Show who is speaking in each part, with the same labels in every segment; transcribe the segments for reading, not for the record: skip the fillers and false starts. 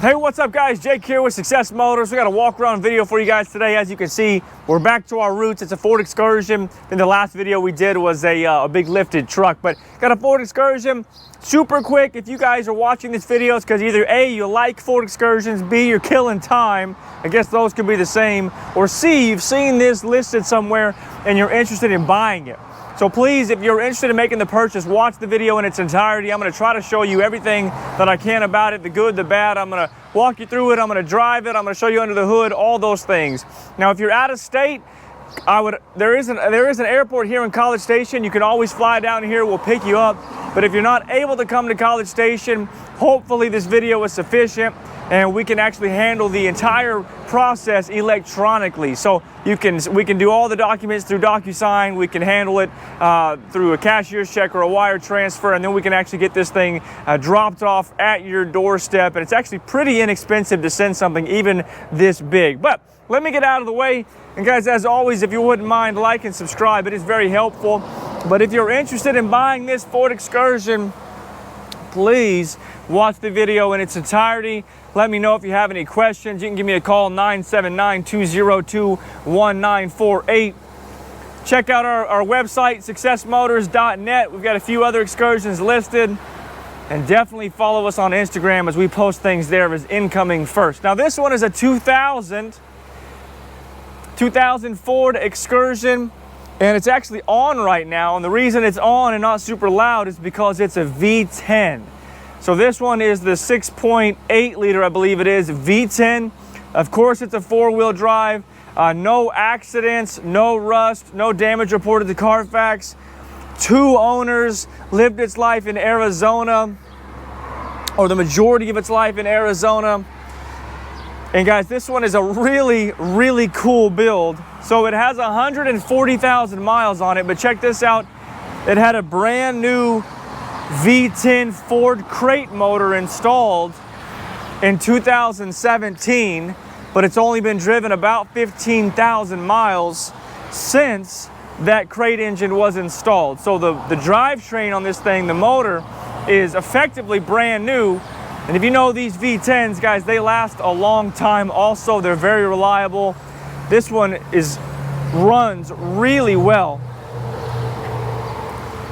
Speaker 1: Hey, what's up guys? Jake here with Success Motors. We got a walk around video for you guys today. As you can see, we're back to our roots. It's a Ford Excursion. In the last video we did was a big lifted truck, but got a Ford Excursion. Super quick. If you guys are watching this video, it's because either A, you like Ford Excursions, B, you're killing time. I guess those could be the same. Or C, you've seen this listed somewhere and you're interested in buying it. So please, if you're interested in making the purchase, watch the video in its entirety. I'm gonna try to show you everything that I can about it, the good, the bad. I'm gonna walk you through it, I'm gonna drive it, I'm gonna show you under the hood, all those things. Now, if you're out of state, there is an airport here in College Station. You can always fly down here, we'll pick you up. But if you're not able to come to College Station, hopefully this video is sufficient and we can actually handle the entire process electronically. So we can do all the documents through DocuSign, we can handle it through a cashier's check or a wire transfer, and then we can actually get this thing dropped off at your doorstep. And it's actually pretty inexpensive to send something even this big. But let me get out of the way. And guys, as always, if you wouldn't mind, like and subscribe, it is very helpful. But if you're interested in buying this Ford Excursion, please watch the video in its entirety. Let me know if you have any questions. You can give me a call, 979-202-1948. Check out our website, successmotors.net. We've got a few other Excursions listed. And definitely follow us on Instagram as we post things there as incoming first. Now this one is a 2000 Ford Excursion. And it's actually on right now, and the reason it's on and not super loud is because it's a V10. So this one is the 6.8 liter, I believe it is, V10. Of course, it's a four-wheel drive. No accidents, no rust, no damage reported to CARFAX. 2 owners, lived its life in Arizona, or the majority of its life in Arizona. And guys, this one is a really, really cool build. So it has 140,000 miles on it, but check this out. It had a brand new V10 Ford crate motor installed in 2017, but it's only been driven about 15,000 miles since that crate engine was installed. So the drivetrain on this thing, the motor, is effectively brand new. And if you know these V10s, guys, they last a long time. Also, they're very reliable. This one runs really well.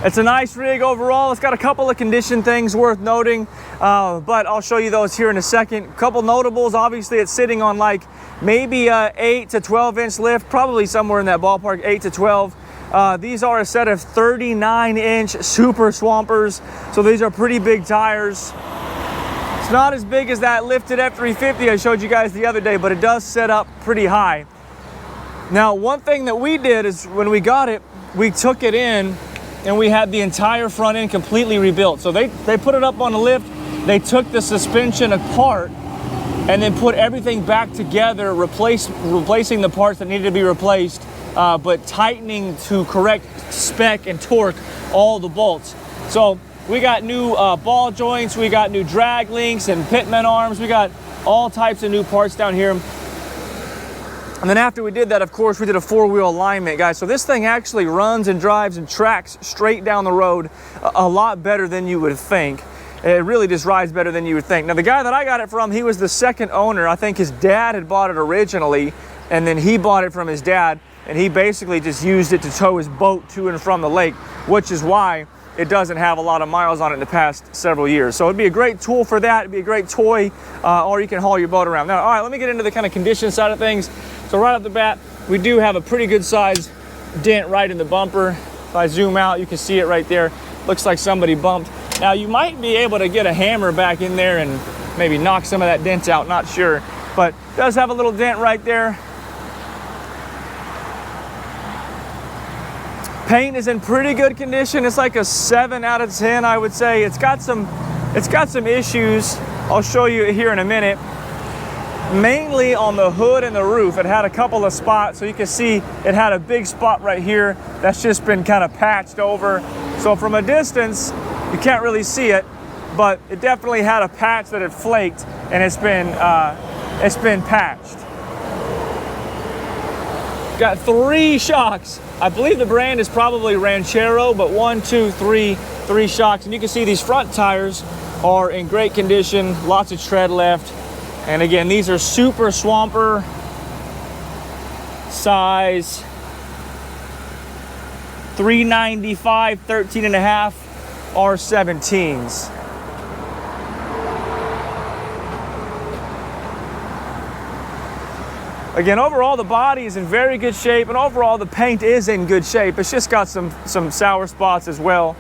Speaker 1: It's a nice rig overall. It's got a couple of condition things worth noting, but I'll show you those here in a second. A couple notables, obviously it's sitting on like maybe a 8 to 12 inch lift, probably somewhere in that ballpark, 8 to 12. These are a set of 39-inch Super Swampers, so these are pretty big tires. It's not as big as that lifted F350 I showed you guys the other day, but it does set up pretty high. Now, one thing that we did is when we got it, we took it in and we had the entire front end completely rebuilt. So they put it up on the lift, they took the suspension apart and then put everything back together, replacing the parts that needed to be replaced, but tightening to correct spec and torque all the bolts. So we got new ball joints, we got new drag links and pitman arms, we got all types of new parts down here. And then after we did that, of course, we did a 4-wheel alignment, guys. So this thing actually runs and drives and tracks straight down the road a lot better than you would think. It really just rides better than you would think. Now, the guy that I got it from, he was the second owner. I think his dad had bought it originally, and then he bought it from his dad, and he basically just used it to tow his boat to and from the lake, which is why it doesn't have a lot of miles on it in the past several years. So it'd be a great tool for that. It'd be a great toy, or you can haul your boat around. Now, all right, let me get into the kind of condition side of things. So right off the bat, we do have a pretty good size dent right in the bumper. If I zoom out, you can see it right there. Looks like somebody bumped. Now, you might be able to get a hammer back in there and maybe knock some of that dent out, not sure. But it does have a little dent right there. Paint is in pretty good condition. It's like a 7 out of 10, I would say. It's got some issues. I'll show you here in a minute. Mainly on the hood and the roof. It had a couple of spots, so you can see it had a big spot right here that's just been kind of patched over. So from a distance, you can't really see it, but it definitely had a patch that had flaked, and it's been patched. Got 3 shocks. I believe the brand is probably Ranchero, but 1, 2, 3 shocks. And you can see these front tires are in great condition, lots of tread left. And again, these are super swamper size 395 13.5 R17s. Again, overall the body is in very good shape, and overall the paint is in good shape. It's just got some sour spots as well.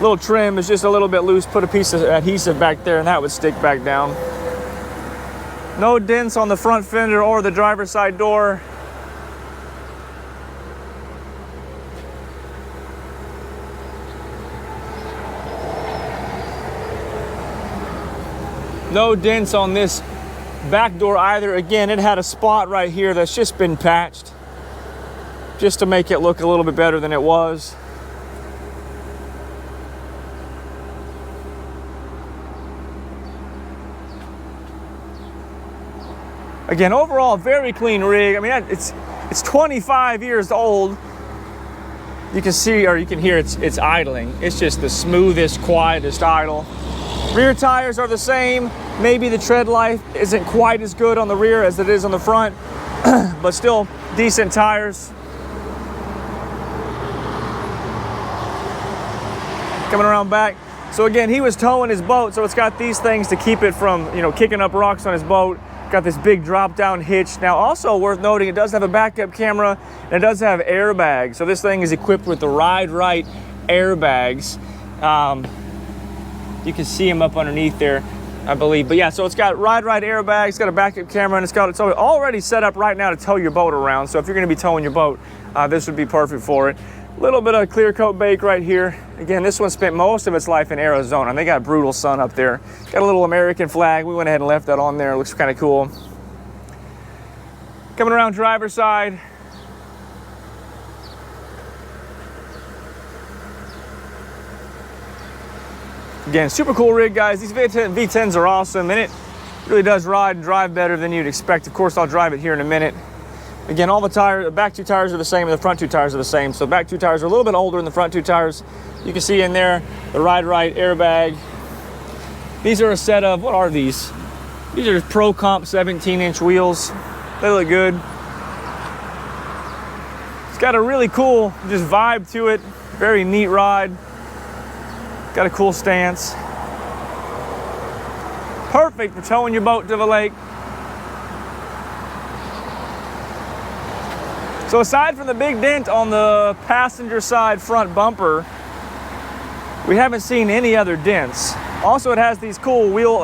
Speaker 1: Little trim is just a little bit loose. Put a piece of adhesive back there and that would stick back down. No dents on the front fender or the driver's side door. No dents on this back door either. Again, it had a spot right here that's just been patched just to make it look a little bit better than it was. Again, overall, very clean rig. I mean, it's 25 years old. You can see, or you can hear it's idling. It's just the smoothest, quietest idle. Rear tires are the same. Maybe the tread life isn't quite as good on the rear as it is on the front, but still decent tires. Coming around back. So again, he was towing his boat, so it's got these things to keep it from, kicking up rocks on his boat. Got this big drop down hitch. Now also worth noting, it does have a backup camera and it does have airbags. So this thing is equipped with the rite airbags. You can see them up underneath there, I believe. But yeah, so it's got rite airbags, it's got a backup camera, and it's already set up right now to tow your boat around. So if you're gonna be towing your boat, this would be perfect for it. A little bit of clear coat bake right here. Again, this one spent most of its life in Arizona, and they got brutal sun up there. Got a little American flag. We went ahead and left that on there. It looks kind of cool. Coming around driver's side. Again, super cool rig, guys. These V10s are awesome, and it really does ride and drive better than you'd expect. Of course, I'll drive it here in a minute. Again, all the tires, the back two tires are the same and the front two tires are the same. So back two tires are a little bit older than the front two tires. You can see in there the rite airbag. These are a set of, what are these? These are Pro Comp 17-inch wheels. They look good. It's got a really cool just vibe to it. Very neat ride. Got a cool stance. Perfect for towing your boat to the lake. So aside from the big dent on the passenger side front bumper, we haven't seen any other dents. Also, it has these cool wheel,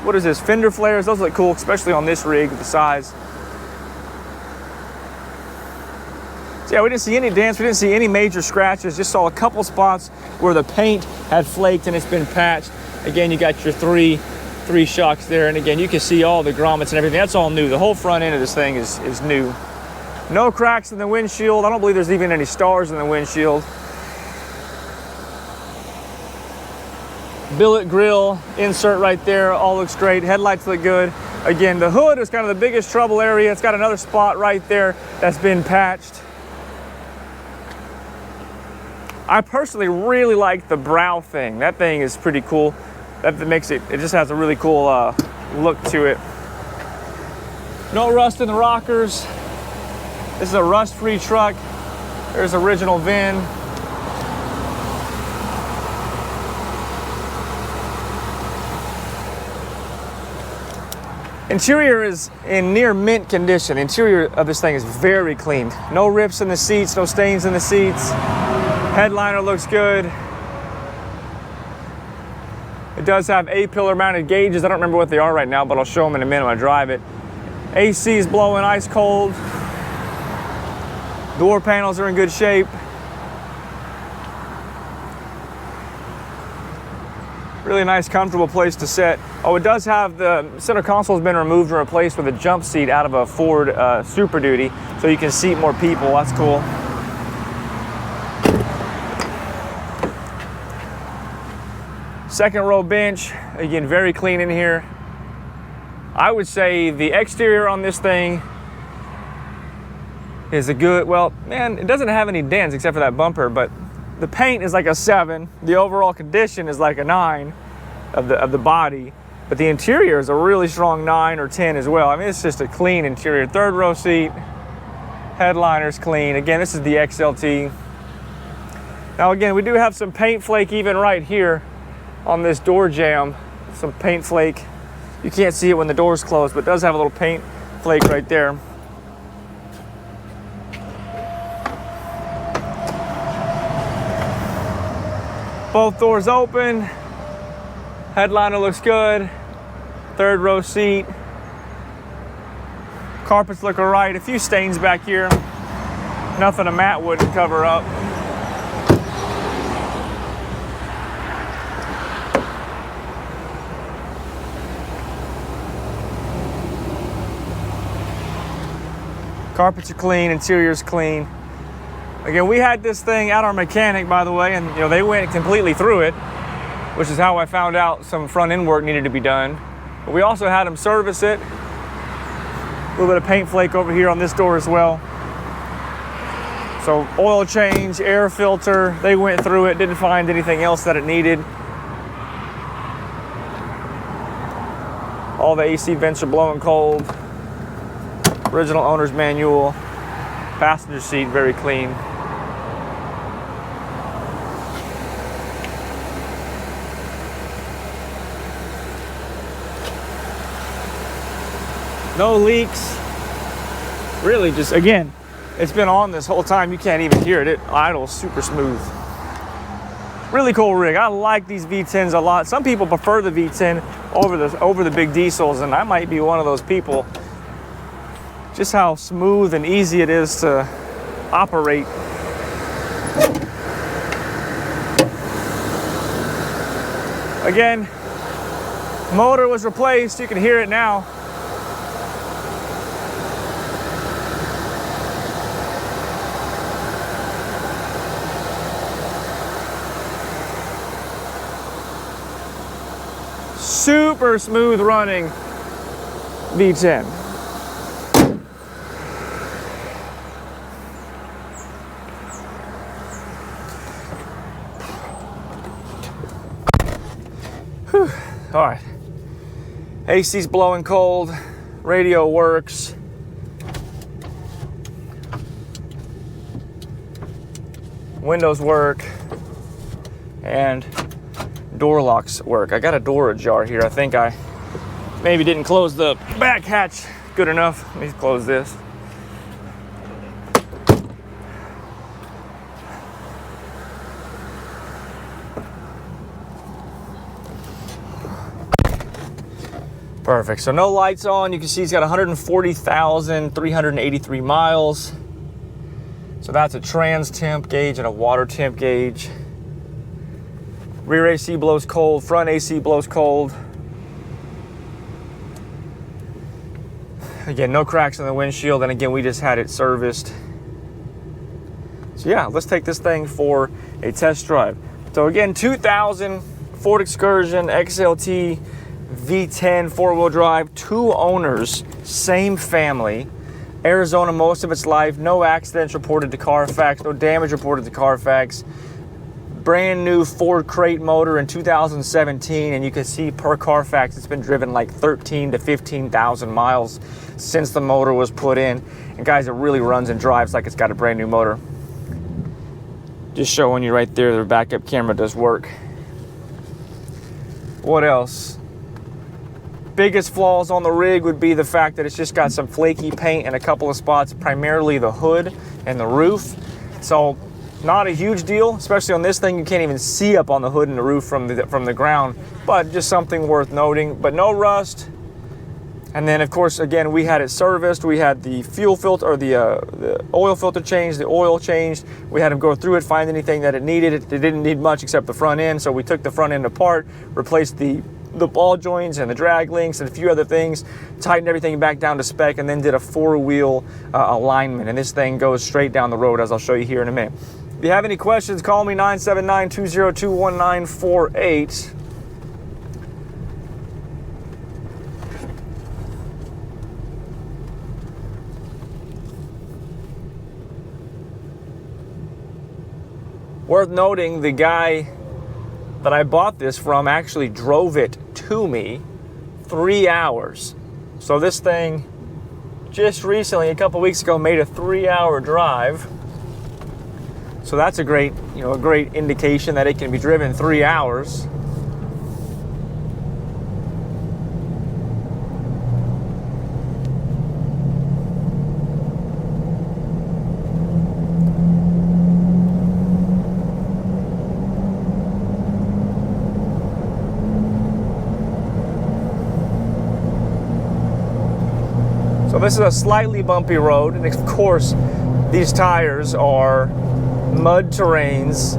Speaker 1: what is this, fender flares. Those look cool, especially on this rig with the size. So yeah, we didn't see any dents, we didn't see any major scratches, just saw a couple spots where the paint had flaked and it's been patched. Again, you got your three shocks there, and again, you can see all the grommets and everything. That's all new. The whole front end of this thing is new. No cracks in the windshield. I don't believe there's even any stars in the windshield. Billet grill insert right there, all looks great. Headlights look good. Again, the hood is kind of the biggest trouble area. It's got another spot right there that's been patched. I personally really like the brow thing. That thing is pretty cool. That makes it just has a really cool look to it. No rust in the rockers. This is a rust-free truck. There's original VIN. Interior is in near mint condition. Interior of this thing is very clean. No rips in the seats, no stains in the seats. Headliner looks good. It does have A-pillar mounted gauges. I don't remember what they are right now, but I'll show them in a minute when I drive it. AC is blowing ice cold. Door panels are in good shape. Really nice, comfortable place to sit. Oh, it does have the center console has been removed and replaced with a jump seat out of a Ford Super Duty, so you can seat more people. That's cool. Second row bench, again, very clean in here. I would say the exterior on this thing is a good, well, man, it doesn't have any dents except for that bumper, but the paint is like a 7. The overall condition is like a 9 of the body. But the interior is a really strong 9 or 10 as well. I mean, it's just a clean interior. Third row seat, headliner's clean. Again, this is the XLT. Now again, we do have some paint flake even right here on this door jamb. Some paint flake. You can't see it when the door's closed, but it does have a little paint flake right there. Both doors open. Headliner looks good. Third row seat. Carpets look all right. A few stains back here. Nothing a mat wouldn't cover up. Carpets are clean, interior's clean. Again, we had this thing at our mechanic, by the way, and they went completely through it, which is how I found out some front end work needed to be done. But we also had them service it. A little bit of paint flake over here on this door as well. So oil change, air filter, they went through it, didn't find anything else that it needed. All the AC vents are blowing cold. Original owner's manual. Passenger seat very clean. No leaks. Really just, again, it's been on this whole time. You can't even hear it. It idles super smooth. Really cool rig. I like these V10s a lot. Some people prefer the V10 over the big diesels, and I might be one of those people. Just how smooth and easy it is to operate. Again, motor was replaced. You can hear it now. Super smooth running V10. Whew. All right. AC's blowing cold. Radio works. Windows work. And door locks work. I got a door ajar here. I think I maybe didn't close the back hatch good enough. Let me close this. Perfect. So no lights on. You can see it's got 140,383 miles. So that's a trans temp gauge and a water temp gauge. Rear AC blows cold, front AC blows cold. Again, no cracks in the windshield, and again, we just had it serviced. So yeah, let's take this thing for a test drive. So again, 2000 Ford Excursion XLT V10 four-wheel drive, 2 owners, same family. Arizona most of its life, no accidents reported to CARFAX, no damage reported to CARFAX. Brand new Ford crate motor in 2017, and you can see per CARFAX it's been driven like 13 to 15,000 miles since the motor was put in. And guys, it really runs and drives like it's got a brand new motor. Just showing you right there, the backup camera does work. What else? Biggest flaws on the rig would be the fact that it's just got some flaky paint in a couple of spots, primarily the hood and the roof. So not a huge deal, especially on this thing. You can't even see up on the hood and the roof from the ground, but just something worth noting. But no rust. And then, of course, again, we had it serviced. We had the fuel filter, or the oil filter changed, the oil changed. We had them go through it, find anything that it needed. It didn't need much except the front end, so we took the front end apart, replaced the ball joints and the drag links and a few other things, tightened everything back down to spec, and then did a 4-wheel alignment. And this thing goes straight down the road, as I'll show you here in a minute. If you have any questions, call me 979-202-1948. Worth noting, the guy that I bought this from actually drove it to me 3 hours. So this thing just recently, a couple weeks ago, made a 3-hour drive. So that's a great, a great indication that it can be driven 3 hours. So this is a slightly bumpy road, and of course, these tires are mud terrains.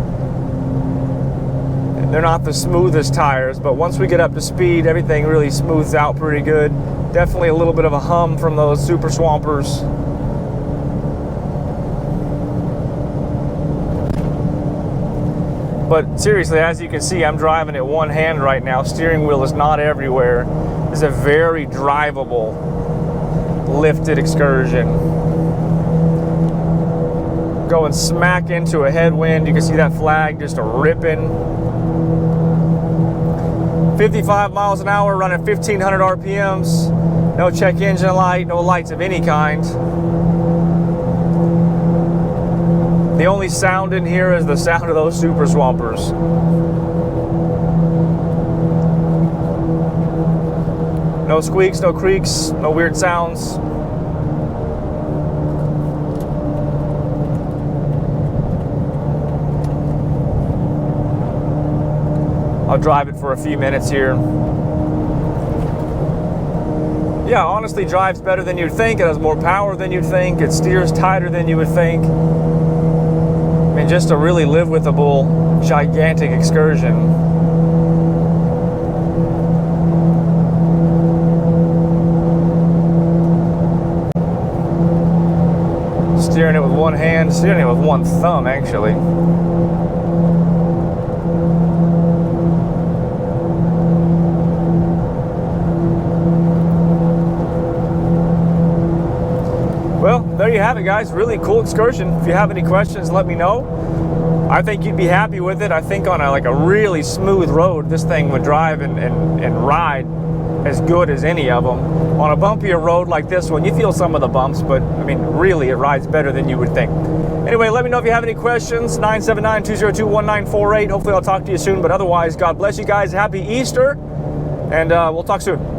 Speaker 1: They're not the smoothest tires, but once we get up to speed, everything really smooths out pretty good. Definitely a little bit of a hum from those super swampers. But seriously, as you can see, I'm driving it one hand right now. Steering wheel is not everywhere. This is a very drivable lifted Excursion. Going smack into a headwind. You can see that flag just a ripping. 55 miles an hour, running 1500 RPMs. No check engine light, no lights of any kind. The only sound in here is the sound of those super swampers. No squeaks, no creaks, no weird sounds. I'll drive it for a few minutes here. Yeah, honestly, drives better than you'd think. It has more power than you'd think. It steers tighter than you would think. I mean, just a really live-withable, gigantic Excursion. Steering it with one hand, steering it with one thumb, actually. Well, there you have it, guys. Really cool Excursion. If you have any questions, let me know. I think you'd be happy with it. I think on a really smooth road, this thing would drive and ride as good as any of them. On a bumpier road like this one, you feel some of the bumps, but I mean, really, it rides better than you would think. Anyway, let me know if you have any questions. 979-202-1948. Hopefully I'll talk to you soon, but otherwise, God bless you guys. Happy Easter, and we'll talk soon.